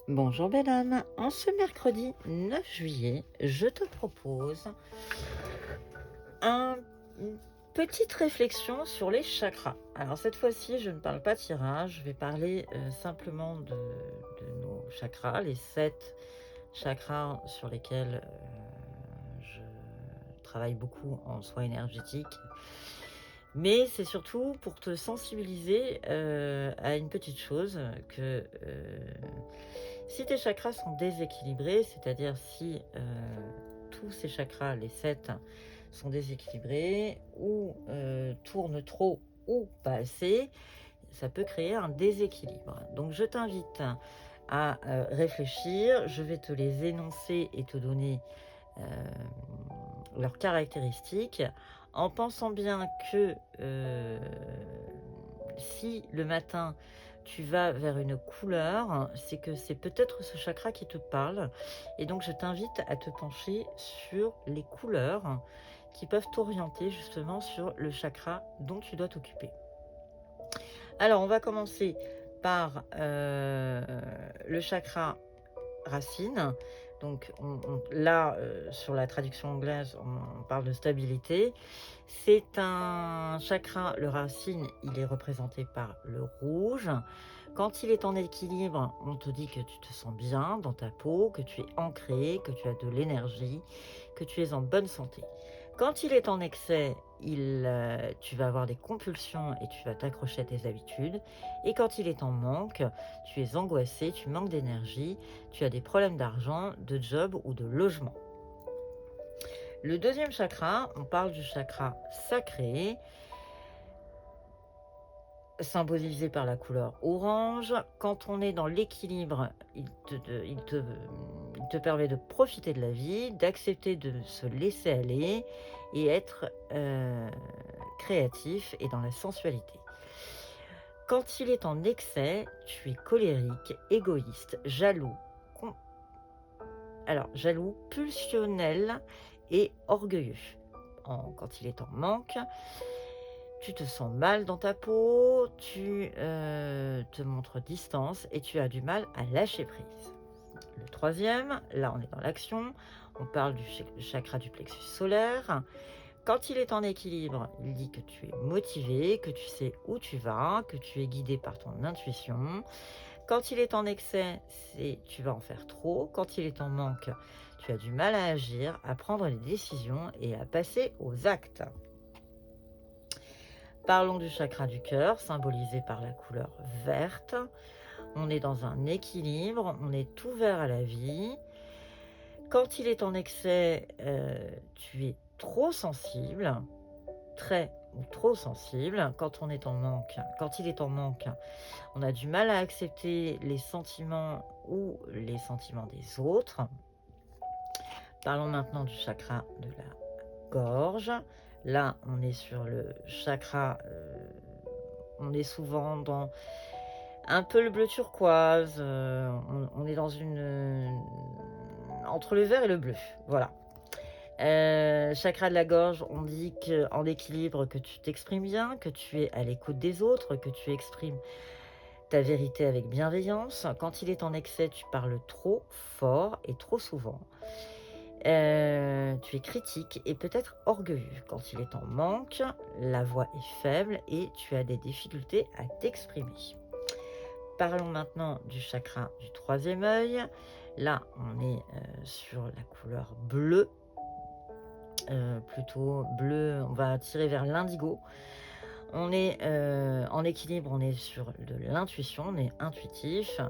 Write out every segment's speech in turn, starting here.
Bonjour belle âme, en ce mercredi 9 juillet, je te propose une petite réflexion sur les chakras. Alors cette fois-ci, je ne parle pas tirage, je vais parler simplement de nos chakras, les 7 chakras sur lesquels je travaille beaucoup en soins énergétiques. Mais c'est surtout pour te sensibiliser à une petite chose que si tes chakras sont déséquilibrés, c'est-à-dire si tous ces chakras, les 7, sont déséquilibrés ou tournent trop ou pas assez, ça peut créer un déséquilibre. Donc je t'invite à réfléchir, je vais te les énoncer et te donner euh, leurs caractéristiques, en pensant bien que si le matin tu vas vers une couleur, c'est que c'est peut-être ce chakra qui te parle. Et donc je t'invite à te pencher sur les couleurs qui peuvent t'orienter justement sur le chakra dont tu dois t'occuper. Alors on va commencer par le chakra racine. Donc là, sur la traduction anglaise, on parle de stabilité. C'est un chakra, le racine, il est représenté par le rouge. Quand il est en équilibre, on te dit que tu te sens bien dans ta peau, que tu es ancré, que tu as de l'énergie, que tu es en bonne santé. Quand il est en excès, tu vas avoir des compulsions et tu vas t'accrocher à tes habitudes. Et quand il est en manque, tu es angoissé, tu manques d'énergie, tu as des problèmes d'argent, de job ou de logement. Le deuxième chakra, on parle du chakra sacré, symbolisé par la couleur orange. Quand on est dans l'équilibre, il te permet de profiter de la vie, d'accepter de se laisser aller et être créatif et dans la sensualité. Quand il est en excès, tu es colérique, égoïste, jaloux, jaloux, pulsionnel et orgueilleux. Quand il est en manque, tu te sens mal dans ta peau, tu te montres distance et tu as du mal à lâcher prise. Le troisième, là on est dans l'action, on parle du chakra du plexus solaire. Quand il est en équilibre, il dit que tu es motivé, que tu sais où tu vas, que tu es guidé par ton intuition. Quand il est en excès, c'est tu vas en faire trop. Quand il est en manque, tu as du mal à agir, à prendre des décisions et à passer aux actes. Parlons du chakra du cœur, symbolisé par la couleur verte. On est dans un équilibre, on est ouvert à la vie. Quand il est en excès, tu es trop sensible, très ou trop sensible. Quand il est en manque, on a du mal à accepter les sentiments ou les sentiments des autres. Parlons maintenant du chakra de la gorge. Là, on est sur le chakra, on est souvent dans un peu le bleu turquoise, on est dans entre le vert et le bleu, voilà. Chakra de la gorge, on dit qu'en équilibre, que tu t'exprimes bien, que tu es à l'écoute des autres, que tu exprimes ta vérité avec bienveillance. Quand il est en excès, tu parles trop fort et trop souvent. Tu es critique et peut-être orgueilleux. Quand il est en manque, la voix est faible et tu as des difficultés à t'exprimer. Parlons maintenant du chakra du troisième œil. Là, on est sur la couleur bleue. Plutôt bleu, on va tirer vers l'indigo. On est en équilibre, on est sur de l'intuition, on est intuitif.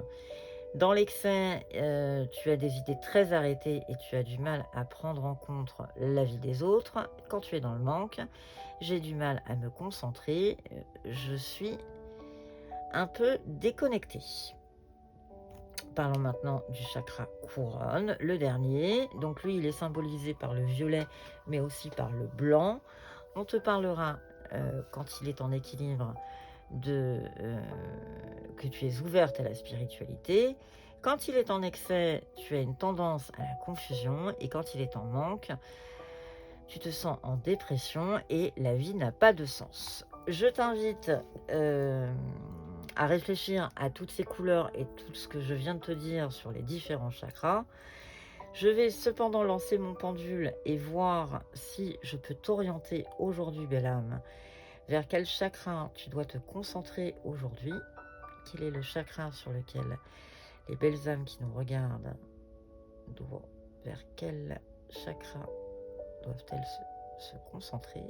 Dans l'excès, tu as des idées très arrêtées et tu as du mal à prendre en compte la vie des autres. Quand tu es dans le manque, j'ai du mal à me concentrer, je suis un peu déconnectée. Parlons maintenant du chakra couronne, le dernier. Donc lui, il est symbolisé par le violet, mais aussi par le blanc. On te parlera, quand il est en équilibre, que tu es ouverte à la spiritualité. Quand il est en excès, tu as une tendance à la confusion. Et quand il est en manque, tu te sens en dépression et la vie n'a pas de sens. Je t'invite à réfléchir à toutes ces couleurs et tout ce que je viens de te dire sur les différents chakras. Je vais cependant lancer mon pendule et voir si je peux t'orienter aujourd'hui, belle âme, vers quel chakra tu dois te concentrer aujourd'hui. Quel est le chakra sur lequel les belles âmes qui nous regardent vers quel chakra doivent-elles se concentrer?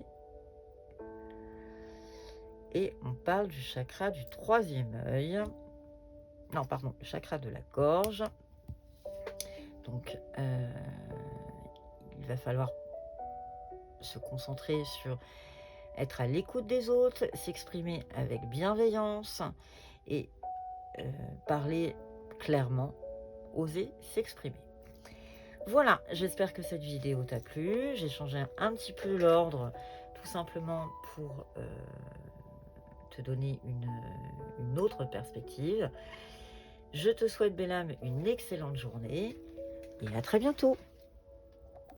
Et on parle du chakra du troisième œil. Non, pardon, le chakra de la gorge. Donc, il va falloir se concentrer sur être à l'écoute des autres, s'exprimer avec bienveillance et parler clairement, oser s'exprimer. Voilà, j'espère que cette vidéo t'a plu. J'ai changé un petit peu l'ordre, tout simplement pour te donner une autre perspective. Je te souhaite, belle âme, une excellente journée et à très bientôt.